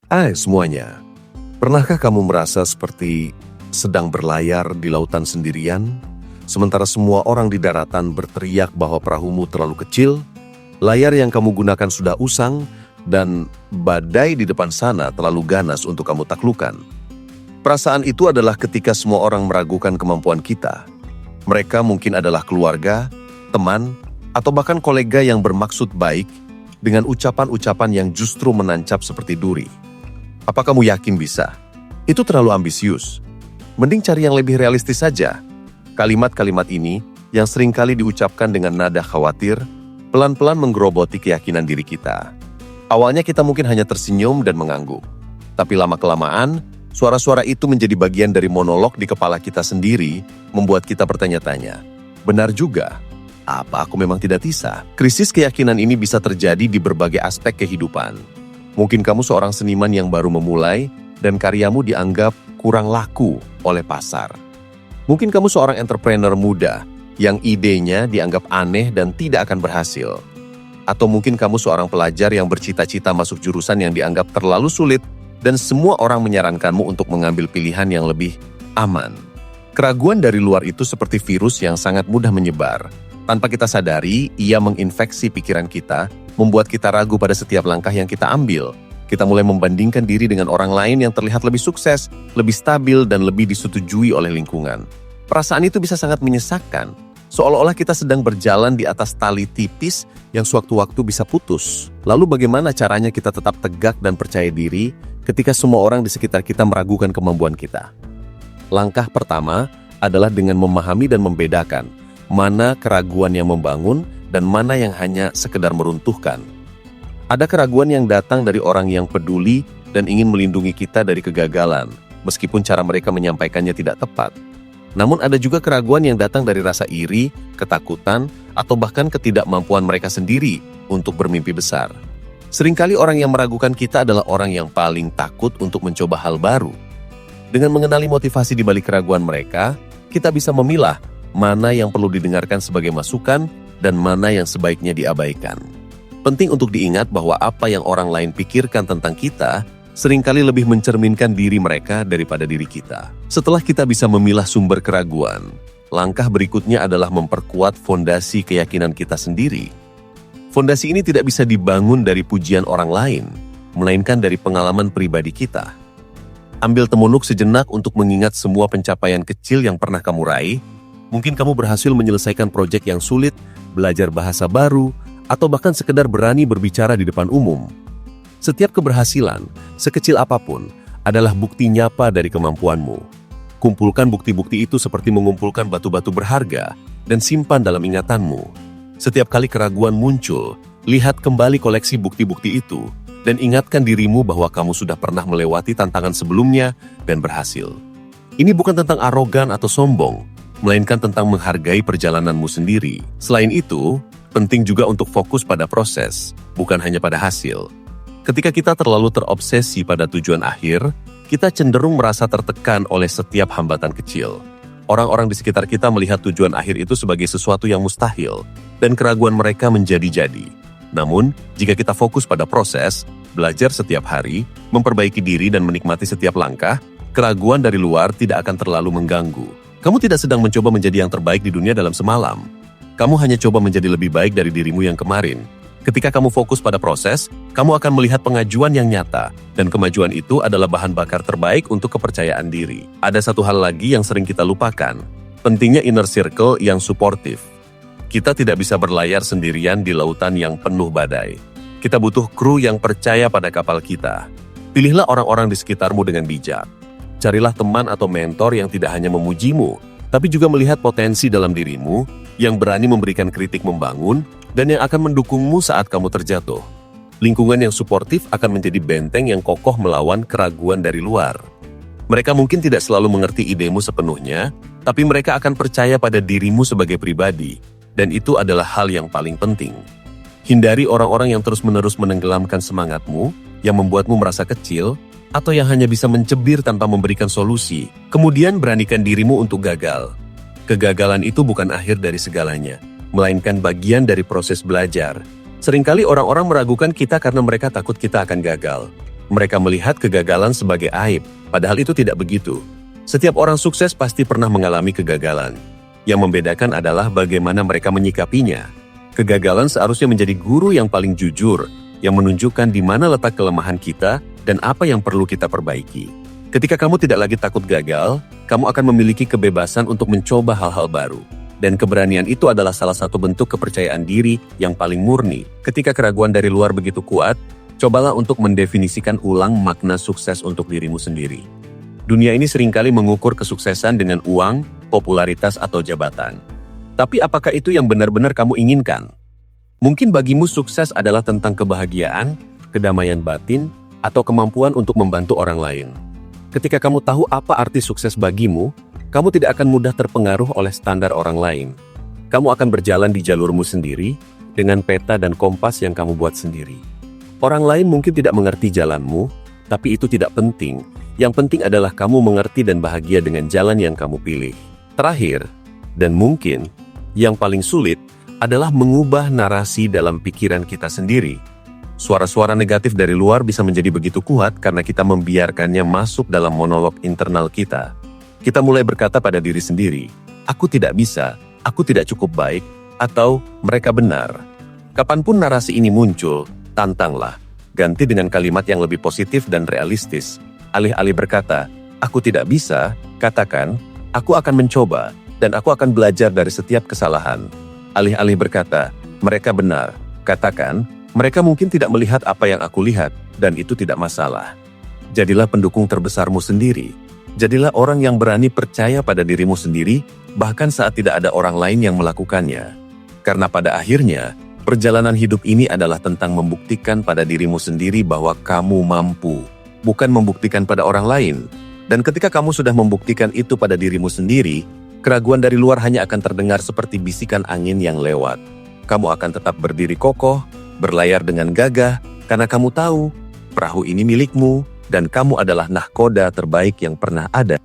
Hai semuanya, pernahkah kamu merasa seperti sedang berlayar di lautan sendirian, sementara semua orang di daratan berteriak bahwa perahumu terlalu kecil, layar yang kamu gunakan sudah usang, dan badai di depan sana terlalu ganas untuk kamu taklukkan? Perasaan itu adalah ketika semua orang meragukan kemampuan kita. Mereka mungkin adalah keluarga, teman, atau bahkan kolega yang bermaksud baik dengan ucapan-ucapan yang justru menancap seperti duri. Apa kamu yakin bisa? Itu terlalu ambisius. Mending cari yang lebih realistis saja. Kalimat-kalimat ini yang seringkali diucapkan dengan nada khawatir, pelan-pelan menggeroboti keyakinan diri kita. Awalnya kita mungkin hanya tersenyum dan mengangguk. Tapi lama-kelamaan, suara-suara itu menjadi bagian dari monolog di kepala kita sendiri, membuat kita bertanya-tanya. Benar juga, apa aku memang tidak bisa? Krisis keyakinan ini bisa terjadi di berbagai aspek kehidupan. Mungkin kamu seorang seniman yang baru memulai dan karyamu dianggap kurang laku oleh pasar. Mungkin kamu seorang entrepreneur muda yang idenya dianggap aneh dan tidak akan berhasil. Atau mungkin kamu seorang pelajar yang bercita-cita masuk jurusan yang dianggap terlalu sulit dan semua orang menyarankanmu untuk mengambil pilihan yang lebih aman. Keraguan dari luar itu seperti virus yang sangat mudah menyebar. Tanpa kita sadari, ia menginfeksi pikiran kita, membuat kita ragu pada setiap langkah yang kita ambil. Kita mulai membandingkan diri dengan orang lain yang terlihat lebih sukses, lebih stabil, dan lebih disetujui oleh lingkungan. Perasaan itu bisa sangat menyesakkan, seolah-olah kita sedang berjalan di atas tali tipis yang sewaktu-waktu bisa putus. Lalu bagaimana caranya kita tetap tegak dan percaya diri ketika semua orang di sekitar kita meragukan kemampuan kita? Langkah pertama adalah dengan memahami dan membedakan mana keraguan yang membangun dan mana yang hanya sekedar meruntuhkan. Ada keraguan yang datang dari orang yang peduli dan ingin melindungi kita dari kegagalan, meskipun cara mereka menyampaikannya tidak tepat. Namun ada juga keraguan yang datang dari rasa iri, ketakutan, atau bahkan ketidakmampuan mereka sendiri untuk bermimpi besar. Seringkali orang yang meragukan kita adalah orang yang paling takut untuk mencoba hal baru. Dengan mengenali motivasi di balik keraguan mereka, kita bisa memilah mana yang perlu didengarkan sebagai masukan dan mana yang sebaiknya diabaikan. Penting untuk diingat bahwa apa yang orang lain pikirkan tentang kita seringkali lebih mencerminkan diri mereka daripada diri kita. Setelah kita bisa memilah sumber keraguan, langkah berikutnya adalah memperkuat fondasi keyakinan kita sendiri. Fondasi ini tidak bisa dibangun dari pujian orang lain, melainkan dari pengalaman pribadi kita. Ambil temunuk sejenak untuk mengingat semua pencapaian kecil yang pernah kamu raih. Mungkin kamu berhasil menyelesaikan proyek yang sulit, belajar bahasa baru, atau bahkan sekedar berani berbicara di depan umum. Setiap keberhasilan, sekecil apapun, adalah bukti nyata dari kemampuanmu. Kumpulkan bukti-bukti itu seperti mengumpulkan batu-batu berharga dan simpan dalam ingatanmu. Setiap kali keraguan muncul, lihat kembali koleksi bukti-bukti itu dan ingatkan dirimu bahwa kamu sudah pernah melewati tantangan sebelumnya dan berhasil. Ini bukan tentang arogan atau sombong, melainkan tentang menghargai perjalananmu sendiri. Selain itu, penting juga untuk fokus pada proses, bukan hanya pada hasil. Ketika kita terlalu terobsesi pada tujuan akhir, kita cenderung merasa tertekan oleh setiap hambatan kecil. Orang-orang di sekitar kita melihat tujuan akhir itu sebagai sesuatu yang mustahil, dan keraguan mereka menjadi-jadi. Namun, jika kita fokus pada proses, belajar setiap hari, memperbaiki diri dan menikmati setiap langkah, keraguan dari luar tidak akan terlalu mengganggu. Kamu tidak sedang mencoba menjadi yang terbaik di dunia dalam semalam. Kamu hanya coba menjadi lebih baik dari dirimu yang kemarin. Ketika kamu fokus pada proses, kamu akan melihat pengajuan yang nyata, dan kemajuan itu adalah bahan bakar terbaik untuk kepercayaan diri. Ada satu hal lagi yang sering kita lupakan, pentingnya inner circle yang suportif. Kita tidak bisa berlayar sendirian di lautan yang penuh badai. Kita butuh kru yang percaya pada kapal kita. Pilihlah orang-orang di sekitarmu dengan bijak. Carilah teman atau mentor yang tidak hanya memujimu, tapi juga melihat potensi dalam dirimu, yang berani memberikan kritik membangun, dan yang akan mendukungmu saat kamu terjatuh. Lingkungan yang suportif akan menjadi benteng yang kokoh melawan keraguan dari luar. Mereka mungkin tidak selalu mengerti idemu sepenuhnya, tapi mereka akan percaya pada dirimu sebagai pribadi, dan itu adalah hal yang paling penting. Hindari orang-orang yang terus-menerus menenggelamkan semangatmu, yang membuatmu merasa kecil, atau yang hanya bisa mencebir tanpa memberikan solusi. Kemudian beranikan dirimu untuk gagal. Kegagalan itu bukan akhir dari segalanya, melainkan bagian dari proses belajar. Seringkali orang-orang meragukan kita karena mereka takut kita akan gagal. Mereka melihat kegagalan sebagai aib, padahal itu tidak begitu. Setiap orang sukses pasti pernah mengalami kegagalan. Yang membedakan adalah bagaimana mereka menyikapinya. Kegagalan seharusnya menjadi guru yang paling jujur, yang menunjukkan di mana letak kelemahan kita dan apa yang perlu kita perbaiki. Ketika kamu tidak lagi takut gagal, kamu akan memiliki kebebasan untuk mencoba hal-hal baru. Dan keberanian itu adalah salah satu bentuk kepercayaan diri yang paling murni. Ketika keraguan dari luar begitu kuat, cobalah untuk mendefinisikan ulang makna sukses untuk dirimu sendiri. Dunia ini seringkali mengukur kesuksesan dengan uang, popularitas, atau jabatan. Tapi apakah itu yang benar-benar kamu inginkan? Mungkin bagimu sukses adalah tentang kebahagiaan, kedamaian batin, atau kemampuan untuk membantu orang lain. Ketika kamu tahu apa arti sukses bagimu, kamu tidak akan mudah terpengaruh oleh standar orang lain. Kamu akan berjalan di jalurmu sendiri, dengan peta dan kompas yang kamu buat sendiri. Orang lain mungkin tidak mengerti jalanmu, tapi itu tidak penting. Yang penting adalah kamu mengerti dan bahagia dengan jalan yang kamu pilih. Terakhir, dan mungkin yang paling sulit, adalah mengubah narasi dalam pikiran kita sendiri. Suara-suara negatif dari luar bisa menjadi begitu kuat karena kita membiarkannya masuk dalam monolog internal kita. Kita mulai berkata pada diri sendiri, "Aku tidak bisa, aku tidak cukup baik," atau "mereka benar." Kapanpun narasi ini muncul, tantanglah. Ganti dengan kalimat yang lebih positif dan realistis. Alih-alih berkata, "Aku tidak bisa," katakan, "Aku akan mencoba, dan aku akan belajar dari setiap kesalahan." Alih-alih berkata, "Mereka benar," katakan, "Mereka mungkin tidak melihat apa yang aku lihat, dan itu tidak masalah." Jadilah pendukung terbesarmu sendiri. Jadilah orang yang berani percaya pada dirimu sendiri, bahkan saat tidak ada orang lain yang melakukannya. Karena pada akhirnya, perjalanan hidup ini adalah tentang membuktikan pada dirimu sendiri bahwa kamu mampu, bukan membuktikan pada orang lain. Dan ketika kamu sudah membuktikan itu pada dirimu sendiri, keraguan dari luar hanya akan terdengar seperti bisikan angin yang lewat. Kamu akan tetap berdiri kokoh, berlayar dengan gagah, karena kamu tahu, perahu ini milikmu, dan kamu adalah nahkoda terbaik yang pernah ada.